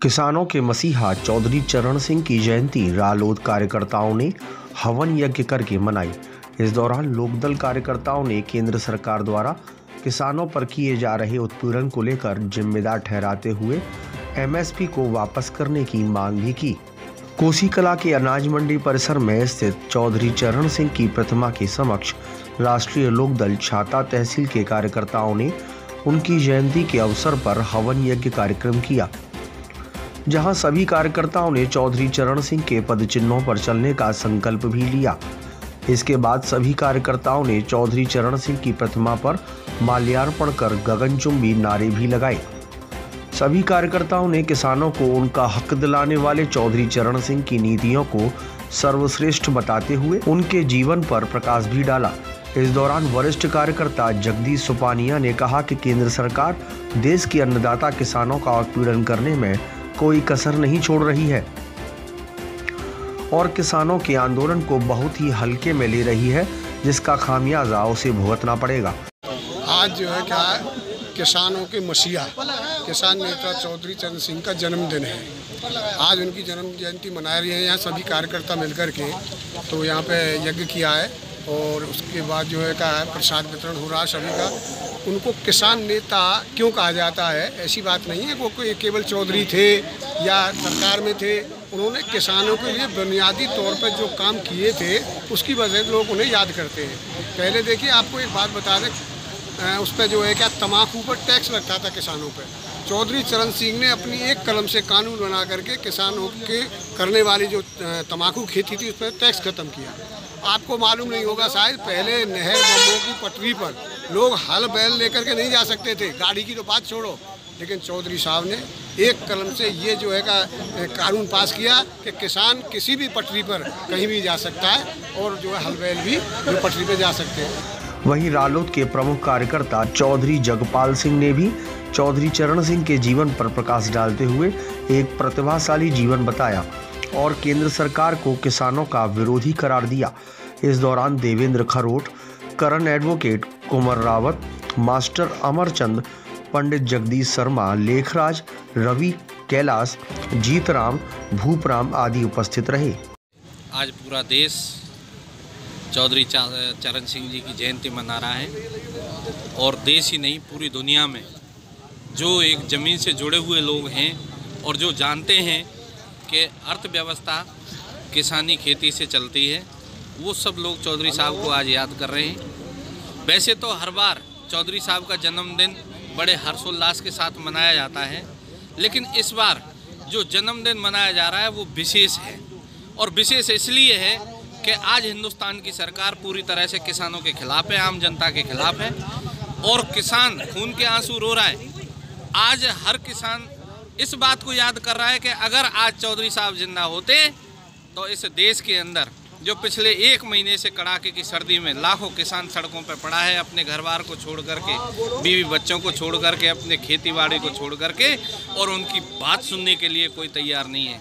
किसानों के मसीहा चौधरी चरण सिंह की जयंती रालोद कार्यकर्ताओं ने हवन यज्ञ करके मनाई। इस दौरान लोकदल कार्यकर्ताओं ने केंद्र सरकार द्वारा किसानों पर किए जा रहे उत्पीड़न को लेकर जिम्मेदार ठहराते हुए एमएसपी को वापस करने की मांग भी की। कोसी कला के अनाज मंडी परिसर में स्थित चौधरी चरण सिंह की प्रतिमा के समक्ष राष्ट्रीय लोकदल छाता तहसील के कार्यकर्ताओं ने उनकी जयंती के अवसर पर हवन यज्ञ कार्यक्रम किया, जहां सभी कार्यकर्ताओं ने चौधरी चरण सिंह के पदचिन्हों पर चलने का संकल्प भी लिया। इसके बाद सभी कार्यकर्ताओं ने चौधरी चरण सिंह की प्रतिमा पर माल्यार्पण कर गगनचुंबी नारे भी लगाए। सभी कार्यकर्ताओं ने किसानों को उनका हक दिलाने वाले चौधरी चरण सिंह की नीतियों को सर्वश्रेष्ठ बताते हुए उनके जीवन पर प्रकाश भी डाला। इस दौरान वरिष्ठ कार्यकर्ता जगदीश सुपानिया ने कहा कि केंद्र सरकार देश के अन्नदाता किसानों का उत्पीड़न करने में कोई कसर नहीं छोड़ रही है और किसानों के आंदोलन को बहुत ही हल्के में ले रही है, जिसका खामियाजा उसे भुगतना पड़ेगा। आज जो है क्या किसानों के मसीहा किसान नेता चौधरी चरण सिंह का जन्मदिन है। आज उनकी जन्म जयंती मना रही है यहाँ सभी कार्यकर्ता मिलकर के, तो यहाँ पे यज्ञ किया है और उसके बाद जो है क्या प्रसाद वितरण हो रहा है सभी का। उनको किसान नेता क्यों कहा जाता है, ऐसी बात नहीं है वो कोई केवल चौधरी थे या सरकार में थे। उन्होंने किसानों के लिए बुनियादी तौर पर जो काम किए थे उसकी वजह से लोग उन्हें याद करते हैं। पहले देखिए आपको एक बात बता दें, उस पर जो है क्या तम्बाकू पर टैक्स लगता था किसानों पर। चौधरी चरण सिंह ने अपनी एक कलम से कानून बना करके किसानों के करने वाली जो तम्बाकू खेती थी उस पर टैक्स खत्म किया। आपको मालूम नहीं होगा शायद, पहले नहर बम्बों की पटरी पर लोग हल बैल लेकर के नहीं जा सकते थे, गाड़ी की तो बात छोड़ो। लेकिन चौधरी साहब ने एक कलम से ये जो है का कानून पास किया कि किसान किसी भी पटरी पर कहीं भी जा सकता है और जो है हल बैल भी जो पटरी पर जा सकते हैं। वहीं रालोद के प्रमुख कार्यकर्ता चौधरी जगपाल सिंह ने भी चौधरी चरण सिंह के जीवन पर प्रकाश डालते हुए एक प्रतिभाशाली जीवन बताया और केंद्र सरकार को किसानों का विरोधी करार दिया। इस दौरान देवेंद्र खरोट, करण एडवोकेट, कुंवर रावत, मास्टर अमरचंद, पंडित जगदीश शर्मा, लेखराज, रवि, कैलाश, जीतराम, भूपराम आदि उपस्थित रहे। आज पूरा देश चौधरी चरण सिंह जी की जयंती मना रहा है और देश ही नहीं पूरी दुनिया में जो एक ज़मीन से जुड़े हुए लोग हैं और जो जानते हैं कि अर्थव्यवस्था किसानी खेती से चलती है, वो सब लोग चौधरी साहब को आज याद कर रहे हैं। वैसे तो हर बार चौधरी साहब का जन्मदिन बड़े हर्षोल्लास के साथ मनाया जाता है, लेकिन इस बार जो जन्मदिन मनाया जा रहा है वो विशेष है। और विशेष इसलिए है कि आज हिंदुस्तान की सरकार पूरी तरह से किसानों के खिलाफ है, आम जनता के खिलाफ है और किसान खून के आंसू रो रहा है। आज हर किसान इस बात को याद कर रहा है कि अगर आज चौधरी साहब जिंदा होते तो इस देश के अंदर जो पिछले एक महीने से कड़ाके की सर्दी में लाखों किसान सड़कों पर पड़ा है, अपने घर बार को छोड़ करके, बीवी बच्चों को छोड़ करके, अपने खेती बाड़ी को छोड़ करके, और उनकी बात सुनने के लिए कोई तैयार नहीं है।